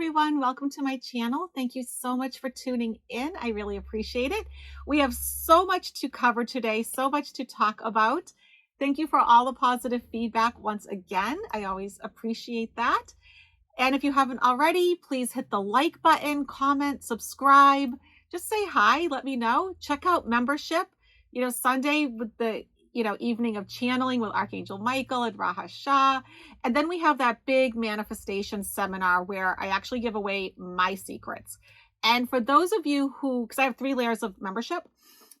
everyone. Welcome to my channel. Thank you so much for tuning in. I really appreciate it. We have so much to cover today, so much to talk about. Thank you for all the positive feedback once again. I always appreciate that. And if you haven't already, please hit the like button, comment, subscribe, just say hi, let me know. Check out membership. Sunday with the evening of channeling with Archangel Michael and Raha Shah. And then we have that big manifestation seminar where I actually give away my secrets. And for those of you who, because I have 3 layers of membership,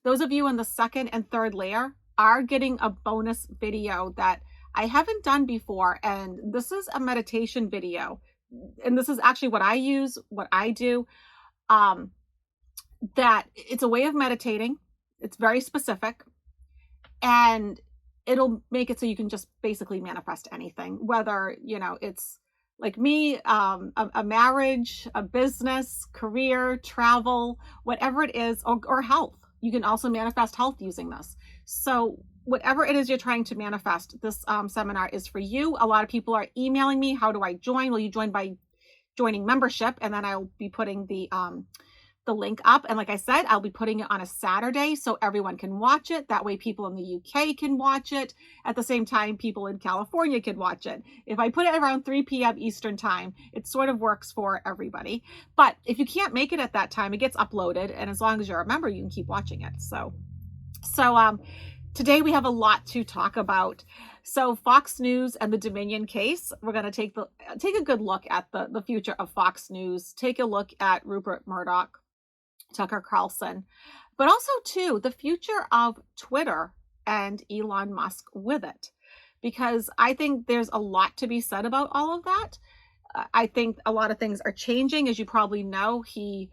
those of you in the second and third layer are getting a bonus video that I haven't done before. And this is a meditation video. And this is actually what I use, what I do. That it's a way of meditating. It's very specific. And it'll make it so you can just basically manifest anything, whether, it's like me, a marriage, a business, career, travel, whatever it is, or health. You can also manifest health using this. So whatever it is you're trying to manifest, this seminar is for you. A lot of people are emailing me, how do I join? Well, you join by joining membership, and then I'll be putting the link up. And like I said, I'll be putting it on a Saturday so everyone can watch it. That way people in the UK can watch it. At the same time, people in California can watch it. If I put it around 3 p.m. Eastern time, it sort of works for everybody. But if you can't make it at that time, it gets uploaded. And as long as you're a member, you can keep watching it. So today we have a lot to talk about. So Fox News and the Dominion case, we're going to take a good look at the future of Fox News, take a look at Rupert Murdock, Tucker Carlson, but also too the future of Twitter and Elon Musk with it, because I think there's a lot to be said about all of that. I think a lot of things are changing. As you probably know, he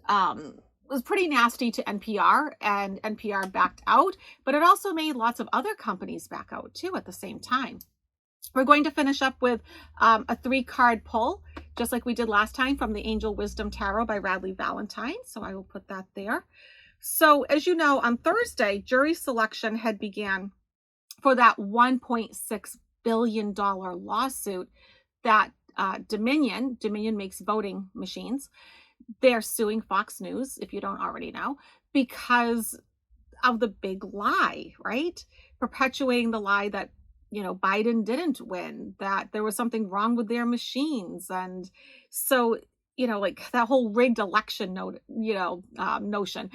was pretty nasty to NPR, and NPR backed out, but it also made lots of other companies back out too at the same time. We're going to finish up with a 3-card pull, just like we did last time, from the Angel Wisdom Tarot by Radley Valentine. So I will put that there. So as you know, on Thursday, jury selection had began for that $1.6 billion lawsuit that Dominion makes voting machines. They're suing Fox News, if you don't already know, because of the big lie, right? Perpetuating the lie that Biden didn't win, that there was something wrong with their machines. And so, like that whole rigged election notion,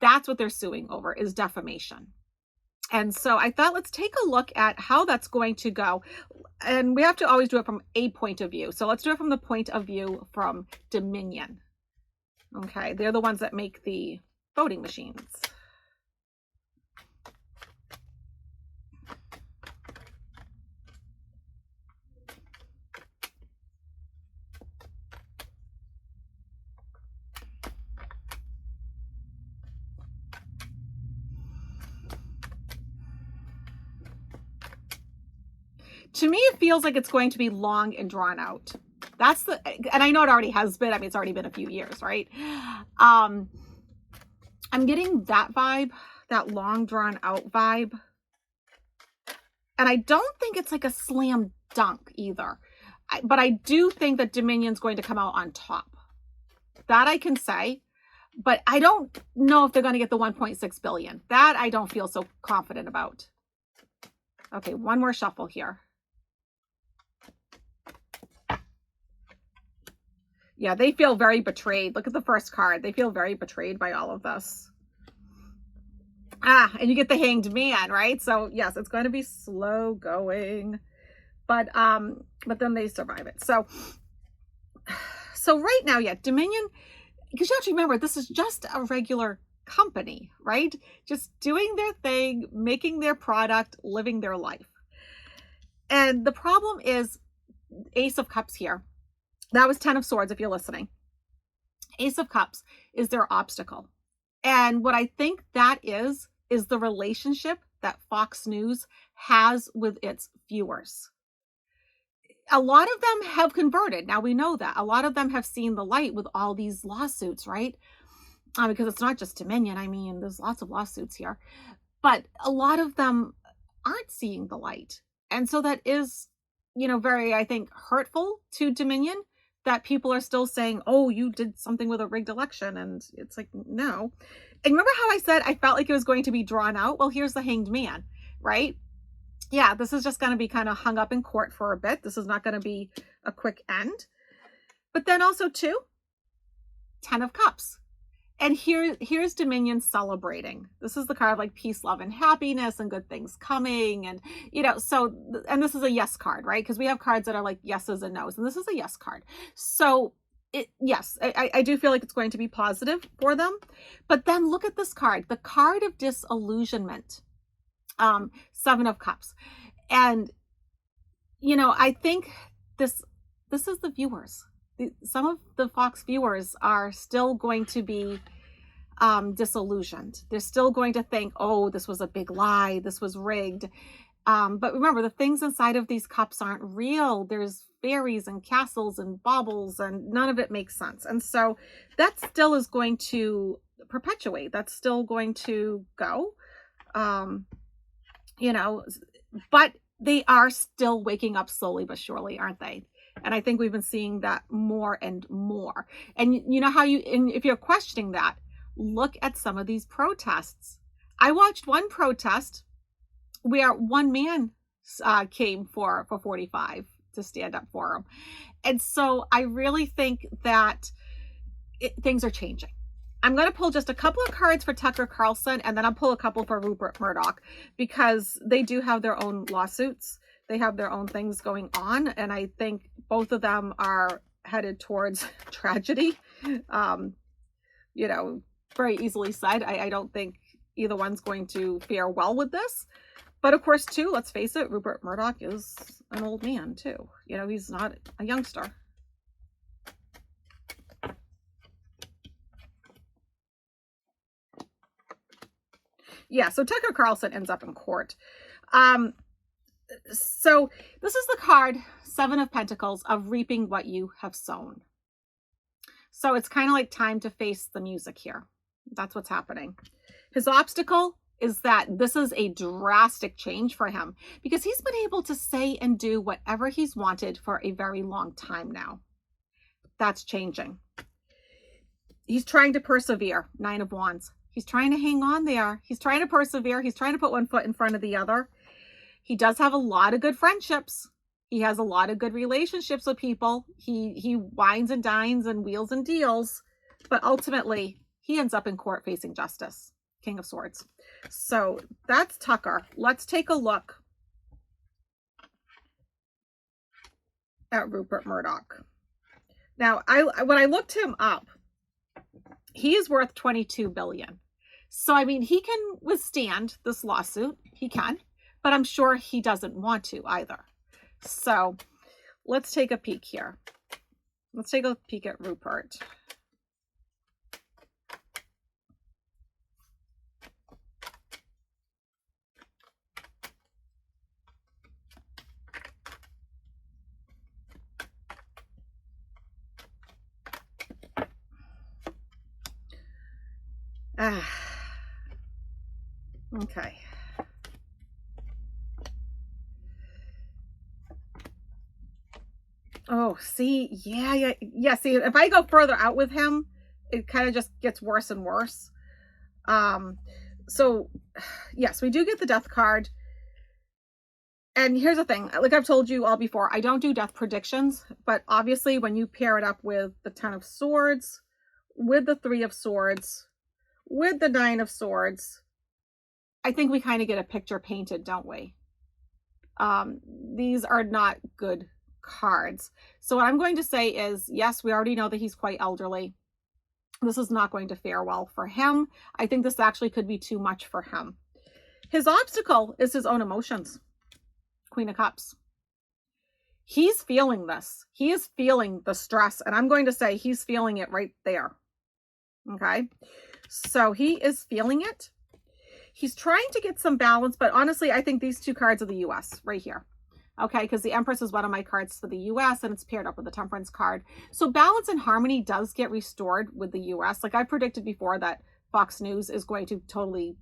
that's what they're suing over, is defamation. And so I thought, let's take a look at how that's going to go. And we have to always do it from a point of view. So let's do it from the point of view from Dominion. Okay, they're the ones that make the voting machines. To me, it feels like it's going to be long and drawn out. And I know it already has been. I mean, it's already been a few years, right? I'm getting that vibe, that long drawn out vibe. And I don't think it's like a slam dunk either. But I do think that Dominion's going to come out on top. That I can say. But I don't know if they're going to get the 1.6 billion. That I don't feel so confident about. Okay, one more shuffle here. Yeah, they feel very betrayed. Look at the first card. They feel very betrayed by all of this. And you get the Hanged Man, right? So yes, it's going to be slow going, but then they survive it. So right now, yeah, Dominion, because you have to remember, this is just a regular company, right? Just doing their thing, making their product, living their life. And the problem is Ace of Cups here. That was 10 of Swords, if you're listening. Ace of Cups is their obstacle. And what I think that is the relationship that Fox News has with its viewers. A lot of them have converted. Now we know that. A lot of them have seen the light with all these lawsuits, right? Because it's not just Dominion. I mean, there's lots of lawsuits here. But a lot of them aren't seeing the light. And so that is, very, I think, hurtful to Dominion, that people are still saying, oh, you did something with a rigged election. And it's like, no. And remember how I said I felt like it was going to be drawn out? Well, here's the Hanged Man, right? Yeah, this is just going to be kind of hung up in court for a bit. This is not going to be a quick end. But then also too, 10 of Cups. And here's Dominion celebrating. This is the card of like peace, love, and happiness and good things coming. And, you know, so, and this is a yes card, right? Because we have cards that are like yeses and nos, and this is a yes card. So yes, I do feel like it's going to be positive for them. But then look at this card, the card of disillusionment, 7 of Cups. And, you know, I think this is the viewers. Some of the Fox viewers are still going to be disillusioned. They're still going to think, oh, this was a big lie. This was rigged. But remember, the things inside of these cups aren't real. There's fairies and castles and baubles, and none of it makes sense. And so that still is going to perpetuate. That's still going to go, you know, but they are still waking up slowly but surely, aren't they? And I think we've been seeing that more and more. And you know how and if you're questioning that, look at some of these protests. I watched one protest where one man came for 45 to stand up for him. And so I really think that things are changing. I'm going to pull just a couple of cards for Tucker Carlson, and then I'll pull a couple for Rupert Murdock, because they do have their own lawsuits. They have their own things going on, and I think both of them are headed towards tragedy. You know, very easily said. I don't think either one's going to fare well with this. But of course, too, let's face it, Rupert Murdock is an old man, too. You know, he's not a youngster. Yeah, so Tucker Carlson ends up in court. So this is the card, 7 of Pentacles, of reaping what you have sown. So it's kind of like time to face the music here. That's what's happening. His obstacle is that this is a drastic change for him, because he's been able to say and do whatever he's wanted for a very long time now. That's changing. He's trying to persevere, 9 of Wands. He's trying to hang on there. He's trying to persevere. He's trying to put one foot in front of the other. He does have a lot of good friendships. He has a lot of good relationships with people. He wines and dines and wheels and deals, but ultimately he ends up in court facing justice. King of Swords. So that's Tucker. Let's take a look at Rupert Murdock. Now, when I looked him up, he is worth 22 billion. So, I mean, he can withstand this lawsuit. He can. But I'm sure he doesn't want to either. So let's take a peek here. Let's take a peek at Rupert. Okay. Oh, see, yeah. See, if I go further out with him, it kind of just gets worse and worse. So yes, we do get the death card. And here's the thing, like I've told you all before, I don't do death predictions, but obviously when you pair it up with the 10 of Swords, with the 3 of Swords, with the 9 of Swords, I think we kind of get a picture painted, don't we? These are not good cards. So what I'm going to say is, yes, we already know that he's quite elderly. This is not going to fare well for him. I think this actually could be too much for him. His obstacle is his own emotions. Queen of Cups. He's feeling this. He is feeling the stress, and I'm going to say he's feeling it right there. Okay? So he is feeling it. He's trying to get some balance, but honestly, I think these two cards are the US right here. Okay, because the Empress is one of my cards for the US, and it's paired up with the Temperance card. So balance and harmony does get restored with the US. Like I predicted before that Fox News is going to totally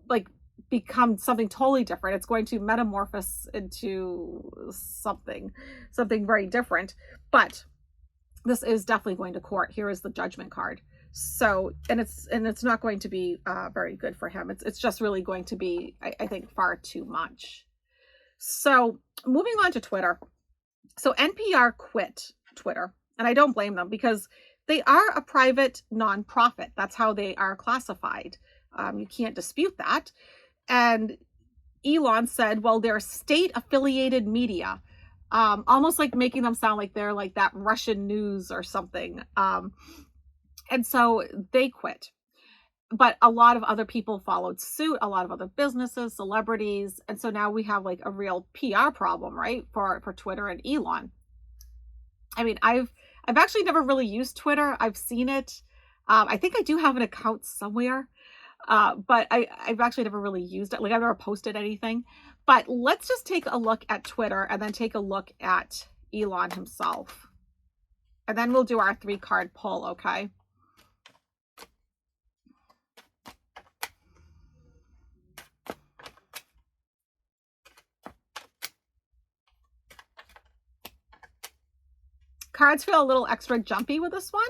like become something totally different. It's going to metamorphose into something very different. But this is definitely going to court. Here is the Judgment card. So, and it's not going to be very good for him. It's just really going to be, I think, far too much. So moving on to Twitter. So NPR quit Twitter, and I don't blame them because they are a private nonprofit. That's how they are classified. You can't dispute that. And Elon said, well, they're state affiliated media, almost like making them sound like they're like that Russian news or something. And so they quit. But a lot of other people followed suit, a lot of other businesses, celebrities. And so now we have like a real PR problem, right? For Twitter and Elon. I mean, I've actually never really used Twitter. I've seen it. I think I do have an account somewhere. But I've actually never really used it. Like I've never posted anything. But let's just take a look at Twitter and then take a look at Elon himself. And then we'll do our 3-card pull, okay? Cards feel a little extra jumpy with this one.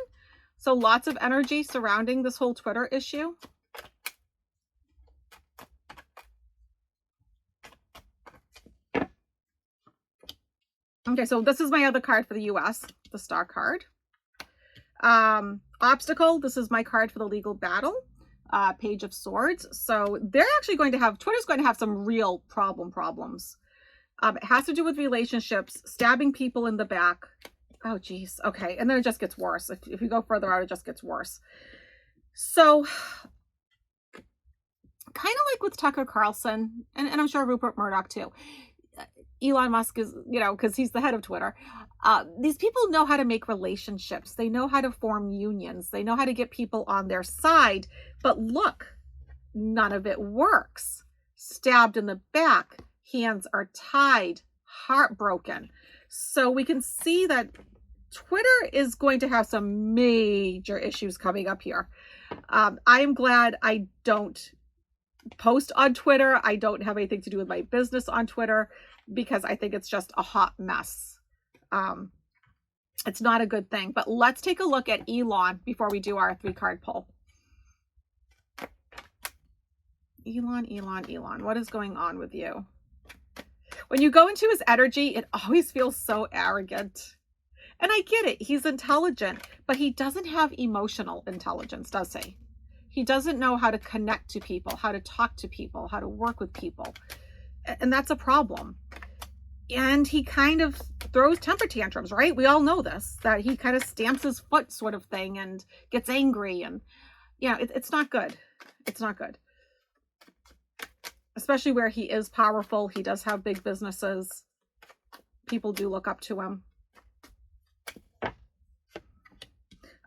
So lots of energy surrounding this whole Twitter issue. Okay, so this is my other card for the US, the Star card. Obstacle, this is my card for the legal battle. Page of Swords. So they're actually going to have, Twitter's going to have some real problems. It has to do with relationships, stabbing people in the back. Oh, geez. Okay. And then it just gets worse. If you go further out, it just gets worse. So kind of like with Tucker Carlson, and I'm sure Rupert Murdock too. Elon Musk is, you know, because he's the head of Twitter. These people know how to make relationships. They know how to form unions. They know how to get people on their side. But look, none of it works. Stabbed in the back, hands are tied, heartbroken. So we can see that Twitter is going to have some major issues coming up here. I am glad I don't post on Twitter. I don't have anything to do with my business on Twitter because I think it's just a hot mess. It's not a good thing. But let's take a look at Elon before we do our 3-card pull. Elon, what is going on with you? When you go into his energy, it always feels so arrogant. And I get it. He's intelligent, but he doesn't have emotional intelligence, does he? He doesn't know how to connect to people, how to talk to people, how to work with people. And that's a problem. And he kind of throws temper tantrums, right? We all know this, that he kind of stamps his foot sort of thing and gets angry. And yeah, it's not good. It's not good. Especially where he is powerful. He does have big businesses. People do look up to him.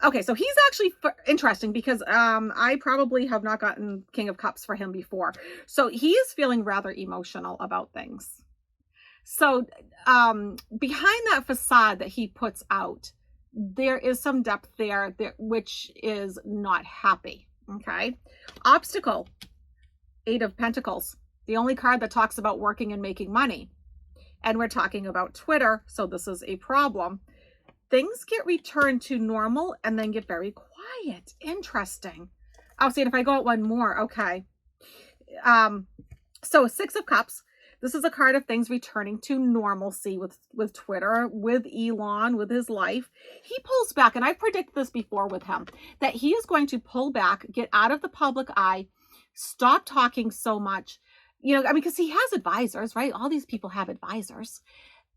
Okay, so he's actually interesting because I probably have not gotten King of Cups for him before. So he is feeling rather emotional about things. So behind that facade that he puts out, there is some depth there which is not happy. Okay. Obstacle, 8 of Pentacles, the only card that talks about working and making money. And we're talking about Twitter, so this is a problem. Things get returned to normal and then get very quiet. Interesting. I'll see if I go out one more. Okay. So 6 of Cups. This is a card of things returning to normalcy with Twitter, with Elon, with his life. He pulls back, and I predicted this before with him, that he is going to pull back, get out of the public eye, stop talking so much. You know, I mean, because he has advisors, right? All these people have advisors.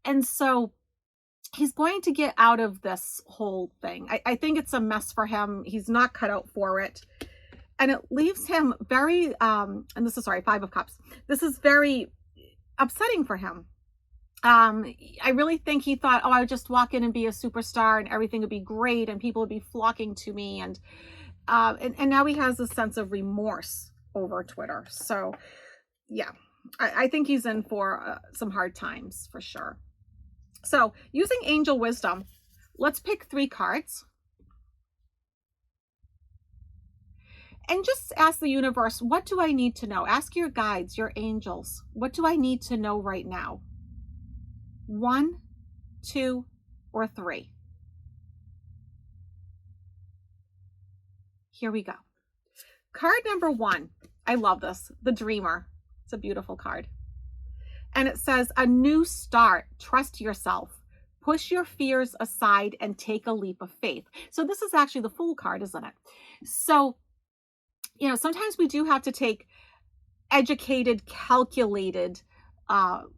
And so he's going to get out of this whole thing. I think it's a mess for him. He's not cut out for it. And it leaves him very, and this is, sorry, 5 of Cups. This is very upsetting for him. I really think he thought, oh, I would just walk in and be a superstar and everything would be great and people would be flocking to me. And now he has a sense of remorse over Twitter. So yeah, I think he's in for some hard times for sure. So using angel wisdom, let's pick 3 cards. And just ask the universe, what do I need to know? Ask your guides, your angels, what do I need to know right now? 1, 2, or 3. here we go. Card number 1. I love this. The Dreamer. It's a beautiful card. And it says, a new start. Trust yourself. Push your fears aside and take a leap of faith. So this is actually the Fool card, isn't it? So, you know, sometimes we do have to take educated, calculated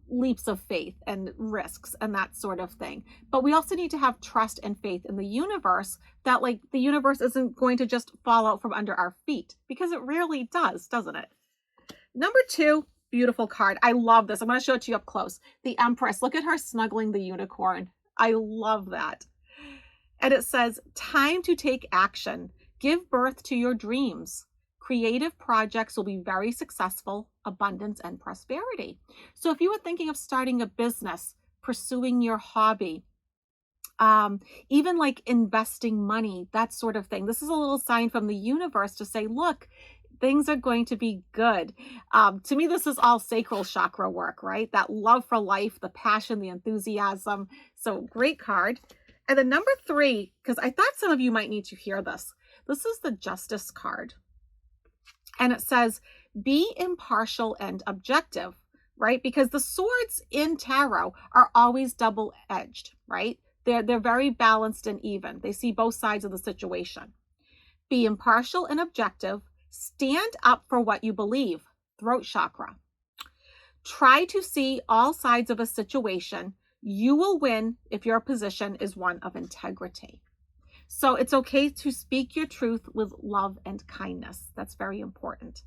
leaps of faith and risks and that sort of thing. But we also need to have trust and faith in the universe, that like the universe isn't going to just fall out from under our feet, because it rarely does, doesn't it? Number 2, beautiful card. I love this. I'm going to show it to you up close. The Empress. Look at her snuggling the unicorn. I love that. And it says, time to take action. Give birth to your dreams. Creative projects will be very successful, abundance and prosperity. So if you were thinking of starting a business, pursuing your hobby, even like investing money, that sort of thing, this is a little sign from the universe to say, look, things are going to be good. To me, this is all sacral chakra work, right? That love for life, the passion, the enthusiasm. So great card. And then number 3, because I thought some of you might need to hear this. This is the Justice card. And it says, be impartial and objective, right? Because the swords in tarot are always double-edged, right? They're very balanced and even. They see both sides of the situation. Be impartial and objective. Stand up for what you believe, throat chakra. Try to see all sides of a situation. You will win if your position is one of integrity. So it's okay to speak your truth with love and kindness. That's very important.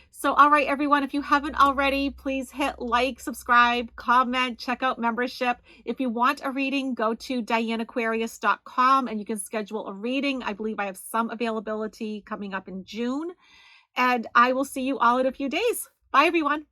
So, all right, everyone, if you haven't already, please hit like, subscribe, comment, check out membership. If you want a reading, go to dianeaquarius.com and you can schedule a reading. I believe I have some availability coming up in June. And I will see you all in a few days. Bye, everyone.